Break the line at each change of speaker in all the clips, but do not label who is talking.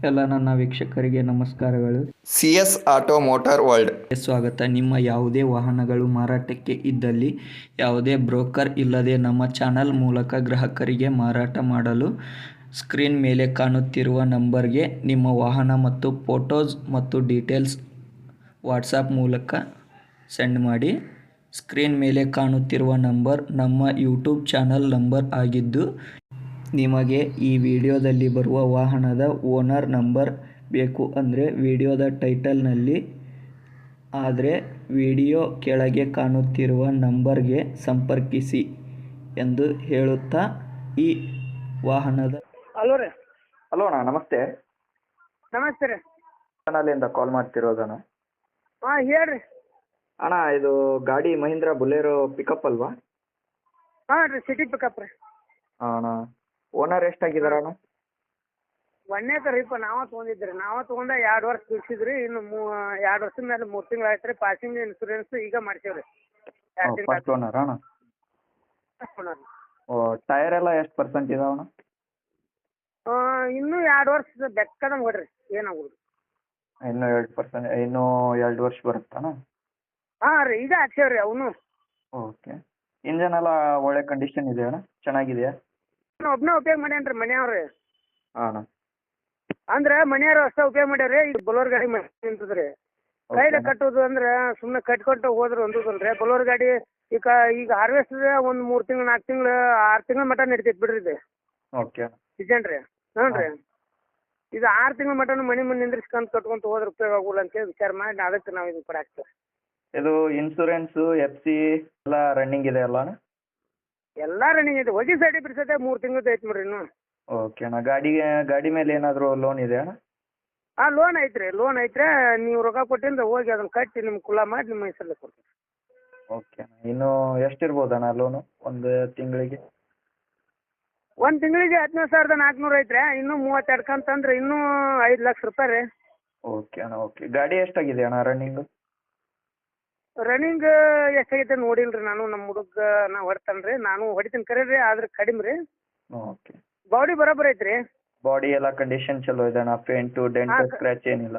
ಎಲ್ಲ ನನ್ನ ವೀಕ್ಷಕರಿಗೆ ನಮಸ್ಕಾರಗಳು.
CS ಆಟೋ ಮೋಟಾರ್ ವರ್ಲ್ಡ್
ಸ್ವಾಗತ. ನಿಮ್ಮ ಯಾವುದೇ ವಾಹನಗಳು ಮಾರಾಟಕ್ಕೆ ಇದ್ದಲ್ಲಿ ಯಾವುದೇ ಬ್ರೋಕರ್ ಇಲ್ಲದೆ ನಮ್ಮ ಚಾನಲ್ ಮೂಲಕ ಗ್ರಾಹಕರಿಗೆ ಮಾರಾಟ ಮಾಡಲು ಸ್ಕ್ರೀನ್ ಮೇಲೆ ಕಾಣುತ್ತಿರುವ ನಂಬರ್ಗೆ ನಿಮ್ಮ ವಾಹನ ಮತ್ತು ಫೋಟೋಸ್ ಮತ್ತು ಡೀಟೇಲ್ಸ್ ವಾಟ್ಸಪ್ ಮೂಲಕ ಸೆಂಡ್ ಮಾಡಿ. ಸ್ಕ್ರೀನ್ ಮೇಲೆ ಕಾಣುತ್ತಿರುವ ನಂಬರ್ ನಮ್ಮ ಯೂಟ್ಯೂಬ್ ಚಾನಲ್ ನಂಬರ್ ಆಗಿದ್ದು, ನಿಮಗೆ ಈ ವಿಡಿಯೋದಲ್ಲಿ ಬರುವ ವಾಹನದ ಓನರ್ ನಂಬರ್ ಬೇಕು ಅಂದರೆ ವಿಡಿಯೋದ ಟೈಟಲ್ನಲ್ಲಿ ಆದರೆ ವಿಡಿಯೋ ಕೆಳಗೆ ಕಾಣುತ್ತಿರುವ ನಂಬರ್ಗೆ ಸಂಪರ್ಕಿಸಿ ಎಂದು ಹೇಳುತ್ತಾ ಈ ವಾಹನದ
ಹಲೋ ರೀ.
ಹಲೋ ಅಣ್ಣ, ನಮಸ್ತೆ.
ನಮಸ್ತೆ ರೀ.
ಚಾನಲಿಂದ ಕಾಲ್ ಮಾಡ್ತಿರೋದಣ್ಣ.
ಹಾಂ ಹೇಳ್ರಿ.
ಅಣ್ಣ, ಇದು ಗಾಡಿ ಮಹೀಂದ್ರ ಬುಲೆರೋ ಪಿಕಪ್ ಅಲ್ವಾ?
ಹಾಂ ರೀ, ಸಿಟಿ ಪಿಕಪ್ ರೀ.
ಅಣ್ಣ, ಓನರ್ ಎಷ್ಟಾಗಿದಾರೆ ಅಣ್ಣ?
ಒಂದೇ ರೀಪ ನಾವೇ ತೊಗೊಂಡಿದ್ರಿ. ನಾವೇ ತೊಗೊಂಡ 2 ವರ್ಷ ಬಿಡಿಸಿದ್ರಿ. ಇನ್ನು 2 ವರ್ಷದ ಮೇಲೆ 3 ತಿಂಗಳು ಆಯ್ತು ರೀ. ಪಾಸಿಂಗ್ ಇನ್ಸೂರೆನ್ಸ್ ಈಗ ಮಾಡ್ಸೇವ್ರಿ.
ಫಸ್ಟ್ ಓನರ್ ಅಣ್ಣ? ಟೈರ್ ಎಲ್ಲ ಎಷ್ಟು ಪರ್ಸೆಂಟ್ ಇದಾವಣ್ಣ?
ಇನ್ನೂ 2 ವರ್ಷ ಬೆಕ್ಕದಂಗೆ ಹೊಡ್ರಿ, ಏನಾಗುದು.
ಇನ್ನೂ 2%, ಇನ್ನೂ 2 ವರ್ಷ ಬರುತ್ತಣ್ಣ?
ಹಾಂ ರೀ, ಈಗ ಹಾಕ್ಸೇವ್ರಿ ಅವನು.
ಓಕೆ. ಇಂಜನ್ ಎಲ್ಲ ಒಳ್ಳೆ ಕಂಡೀಷನ್ ಇದೆಯಾ ಅಣ್ಣ? ಚೆನ್ನಾಗಿದೆಯಾ?
ಒಬ್ಬನೇ ಉಪಯೋಗ ಮಾಡ್ಯಾನ್ರಿ ಮನೆಯವ್ರಿ.
ಹಾಂ ಅಣ್ಣ.
ಅಂದ್ರೆ ಮನೆಯವ್ರು ಅಷ್ಟೇ ಉಪಯೋಗ ಮಾಡ್ಯಾವ್ರಿ. ಈಗ ಬಲೋರ್ ಗಾಡಿ ನಿಂತದ್ರಿ. ಕೈಲೆ ಕಟ್ಟೋದು ಅಂದ್ರೆ ಸುಮ್ಮನೆ ಕಟ್ಕೊಟ್ಟು ಹೋದ್ರೆ ಒಂದಲ್ರಿ. ಬಲೋರ್ ಗಾಡಿ ಈಗ ಹಾರ್ವೆಸ್ಟ್ ಒಂದು 3 ತಿಂಗಳು 4 ತಿಂಗಳು 6 ತಿಂಗಳ ಮಟ ನಡಿತೈತಿ ಬಿಡ್ರಿ ಇದು.
ಓಕೆ.
ಸೀಸನ್ ರೀ. ಹ್ಞೂ ರೀ. ಇದು 6 ತಿಂಗಳ ಮಟನು ಮನೆ ನಿಂದ್ರಿಸ್ಕೊಂತ ಕಟ್ಕೊಂತ ಹೋದ್ರೆ ಉಪಯೋಗ ಆಗೋಲ್ಲ ಅಂತೇಳಿ ವಿಚಾರ ಮಾಡಿ ಅದಕ್ಕೆ ನಾವು ಇದು ಕೂಡ ಹಾಕ್ತೇವೆ.
ಇದು ಇನ್ಸೂರೆನ್ಸು FC ಎಲ್ಲ ರನ್ನಿಂಗ್ ಇದೆ ಅಲ್ಲ ಅಣ್ಣ?
ಎಲ್ಲ ರನ್ನಿಂಗ್ ಐತೆ. ಹೊಗಿ ಸೈಡ್ ಬಿಡ್ಸೈತೆ 3 ತಿಂಗಳದ್ದು ಐತೆ ನೋಡ್ರಿ ಇನ್ನು.
ಓಕೆ ಅಣ್ಣ. ಗಾಡಿ ಮೇಲೆ ಏನಾದರೂ ಲೋನ್ ಇದೆ ಅಣ್ಣ?
ಹಾಂ, ಲೋನ್ ಐತ್ರಿ. ಲೋನ್ ಐತ್ರಿ. ನೀವು ರೊಕ್ಕ ಕೊಟ್ಟಿಂದ ಹೋಗಿ ಅದನ್ನ ಕಟ್ಟಿ ನಿಮ್ಗೆ ಕುಲ್ಲ ಮಾಡಿ ನಿಮ್ಮ ಹೆಸರಲ್ಲಿ ಕೊಡ್ತೀವಿ.
ಓಕೆ ಅಣ್ಣ. ಇನ್ನು ಎಷ್ಟಿರ್ಬೋದಣ್ಣ ಲೋನು ಒಂದು ತಿಂಗಳಿಗೆ?
ಒಂದು ತಿಂಗಳಿಗೆ 17,400 ಐತ್ರಿ. ಇನ್ನೂ 32 ಕಂತಂದ್ರೆ ಇನ್ನೂ 5 ಲಕ್ಷ ರೂಪಾಯಿ ರೀ.
ಓಕೆ ಅಣ್ಣ. ಓಕೆ. ಗಾಡಿ ಎಷ್ಟಾಗಿದೆ ಅಣ್ಣ ರನ್ನಿಂಗು?
ರನ್ನಿಂಗ್ ಎಷ್ಟಾಗೈತೆ ನೋಡಿಲ್ರಿ ನಾನು. ನಮ್ಮ ಹುಡುಗ ನಾ ಹೊಡ್ತಾನೆ ರೀ. ನಾನು ಹೊಡಿತೀನಿ ಕರೆ ರೀ, ಆದ್ರೆ ಕಡಿಮೆ ರೀ.
ಓಕೆ.
ಬಾಡಿ ಬರೋಬ್ಬರ ಐತ್ರಿ.
ಬಾಡಿ ಎಲ್ಲ ಕಂಡೀಷನ್ ಚಲೋ ಇದೆ ಅಣ್ಣ? ಪೇಂಟು ಡೆಂಟ್ ಸ್ಕ್ರ್ಯಾಚ್ ಏನಿಲ್ಲ?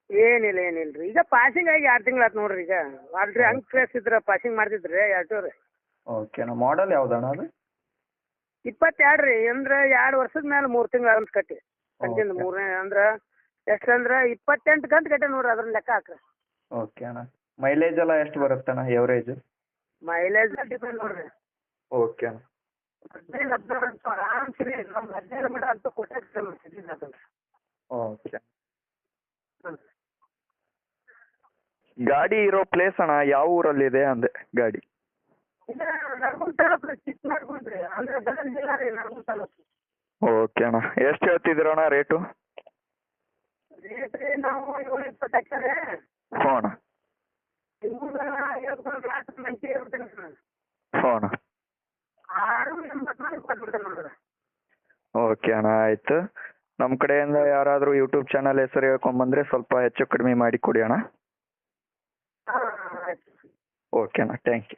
ಏನಿಲ್ಲ ಏನಿಲ್ಲ ರೀ. ಈಗ ಪಾಸಿಂಗ್ ಆಗಿ 2 ತಿಂಗಳು ಆಯ್ತು ನೋಡ್ರಿ. ಈಗ ಆಲ್ರೆಡಿ ಹಂಗೆ ಕ್ಲಾಸ್ ಇದ್ರೆ ಪಾಸಿಂಗ್ ಮಾಡ್ತಿದ್ರಿ 2 ರೀ.
ಓಕೆ ಅಣ್ಣ. ಮಾಡಲ್ ಯಾವ್ದಣ್ಣ ಅದು?
22 ರೀ. ಅಂದ್ರೆ 2 ವರ್ಷದ ಮೇಲೆ 3 ತಿಂಗಳು ಅಂತ ಕಟ್ಟಿ ಕಂತಿಂದ 3ನೇ ಅಂದ್ರೆ ಎಷ್ಟು ಅಂದ್ರೆ 28 ಕಂತು ಕಟ್ಟಿ ನೋಡ್ರಿ. ಅದ್ರ ಲೆಕ್ಕ ಹಾಕ್ರಿ.
ಓಕೆ ಅಣ್ಣ. ಮೈಲೇಜ್ ಎಲ್ಲ ಎಷ್ಟು ಬರುತ್ತಣ್ಣ ಎವರೇಜ್?
ಮೈಲೇಜ್ ಡಿಪೆಂಡ್ ನೋಡ್ರಿ.
ಓಕೆ ಅಣ್ಣ.
15-16 ಆರಾಮ್ಸ್ ರೀ. ನಮ್ಮ 15 ಮೀಟರ್ ಅಂತೂ ಕೊಟ್ಟೆ.
ಓಕೆ. ಗಾಡಿ ಇರೋ ಪ್ಲೇಸ್ ಅಣ್ಣ ಯಾವ ಊರಲ್ಲಿದೆ ಅಂದೆ ಗಾಡಿ?
ನರಗುಂದ ತಾಲೂಕು, ಚಿಕ್ಕನರಗುಂದ ರೀ. ಅಂದ್ರೆ ಗದಗ ಜಿಲ್ಲಾ ರೀ, ನರಗುಂದ ತಾಲೂಕು.
ಓಕೆ ಅಣ್ಣ. ಎಷ್ಟು ಹೇಳ್ತಿದ್ದೀರಣ್ಣ ರೇಟು?
ರೇಟ್ ರೀ ನಾವು 720 ಹಾಕ್ತಾರೆ.
ಹ್ಞೂ ಅಣ್ಣ. ಹ್ಞೂ ಅಣ್ಣ.
684 ಕೊಟ್ಬಿಡ್ತೇನೆ ನೋಡ್ರಿ.
ಓಕೆ ಅಣ್ಣ, ಆಯಿತು. ನಮ್ಮ ಕಡೆಯಿಂದ ಯಾರಾದರೂ ಯೂಟ್ಯೂಬ್ ಚಾನಲ್ ಹೆಸರು ಹೇಳ್ಕೊಂಬಂದರೆ ಸ್ವಲ್ಪ ಹೆಚ್ಚು ಕಡಿಮೆ ಮಾಡಿ ಕೊಡಿ ಅಣ್ಣ.
ಹಾಂ ಆಯ್ತು.
ಓಕೆ ಅಣ್ಣ, ಥ್ಯಾಂಕ್ ಯು.